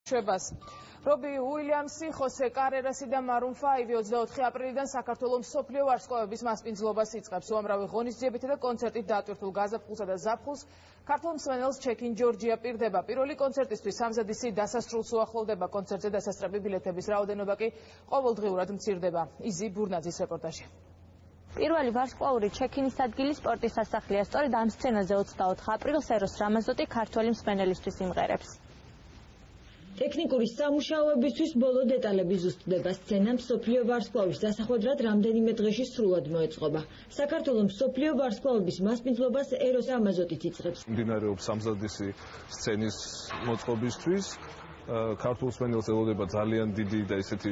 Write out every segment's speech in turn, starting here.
შვებას. რობი უილიამსი, ხოსე კარერასი და მარუნ 5 24 აპრილიდან საქართველოს მსოფლიო ვარსკვლავების მასპინძლობას იწყებს. უამრავი ღონისძიებითა და კონცერტით დატვირთულ გაზაფხულსა და ზაფხულს ქართულ მსმენელს ჩეკინ ჯორჯია პირდება. პირველი კონცერტისთვის სამზადისი დასასრულს უახლოვდება. კონცერტზე დასასწრები ბილეთების რაოდენობა კი ყოველდღიურად მცირდება. იზი ბურნაძის რეპორტაჟი. პირველი ვარსკვლავური ჩეკინის ადგილი სპორტის სასახლეა. სწორედ ამ სცენაზე 24 აპრილს ეროს რამაზოტი ქართველი მსმენელისთვის იმღერებს. ტექნიკური სამუშაოებისთვის ბოლო დეტალები ზუსტდება. სცენა მსოფლიო ვარსკვლავის დასახვედრად რამდენიმე დღეში სრულად მოეწყობა. საქართველოს მსოფლიო ვარსკვლავების მასპინძლობას ეროს რამაზოტიც იწყებს. მიმდინარეობს სამზადისი სცენის მოწყობისთვის. ქართულ მსმენელს ელოდება ძალიან დიდი და ისეთი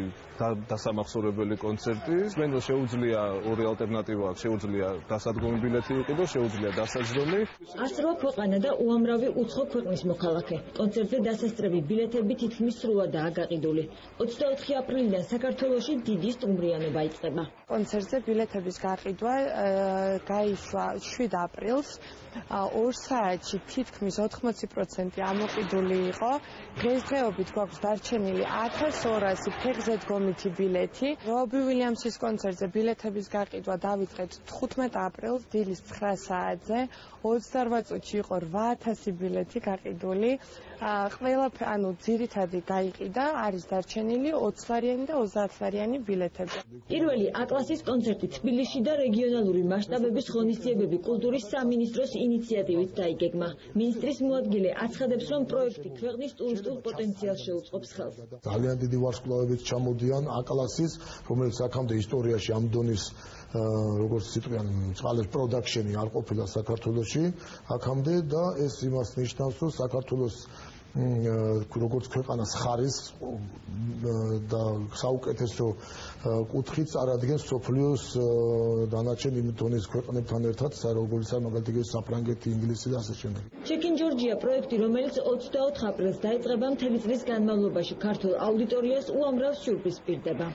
დასამახსოვრებელი კონცერტი. მსმენელს შეუძლია ორი ალტერნატივა აქვს, შეუძლია დასადგომი ბილეთი იყიდოს, შეუძლია დასაჯდომი. 108 ქვეყანა და უამრავი უცხო ქვეყნის მოქალაქე. კონცერტზე დასასწრები ბილეთები თითქმის სრულადაა გაყიდული. 24 აპრილიდან საქართველოში დიდი სტუმრიანობა იწყება. კონცერტზე ბილეთების გაყიდვა გაიშვა 7 აპრილს. 2 საათში თითქმის 80% ამოყიდული იყო. დღესდღეობით გვაქვს დარჩენილი 1200 ფეხზე დგომითი ბილეთი. რობი უილიამსის კონცერტზე ბილეთების გაყიდვა დავიწყეთ 15 აპრილს დილის 9 საათზე. 28 წუთში იყო 8000 ბილეთი გაყიდული. ძირითადი გაიყიდა, არის დარჩენილი 20 ლარიანი და 30 ლარიანი ბილეთები. პირველი A-კლასის კონცერტი თბილისში და რეგიონალური მასშტაბების ღონისძიებები კულტურის სამინისტროს ინიციატივით დაიგეგმა. მინისტრის მოადგილე აცხადებს, რომ პროექტი ქვეყნის ტურისტულ პოტენციალს შეუწყობს ხელს. ძალიან დიდი ვარსკვლავებით ჩამოდიან A-კლასის, რომელიც აქამდე ისტორიაში ამ დონის როგორც სიტყვიან წყალეს პროდაქშენი არ ყოფილა საქართველოში აქამდე და ეს იმას ნიშნავს, რომ საქართველოს როგორც ქვეყანას ხარისხს და საუკეთესო კუთხით წარადგენს სოფლიოს დანარჩენ იმ დონის ქვეყნებთან ერთად, როგორც მაგალითად საფრანგეთი, ინგლისი და ასე შემდეგ. ჩეკინ ჯორჯია პროექტი, რომელიც 24 აპრილს დაიწყება, მთელი წლის განმავლობაში ქართულ აუდიტორიას უამრავ სიურპრიზს პირდება.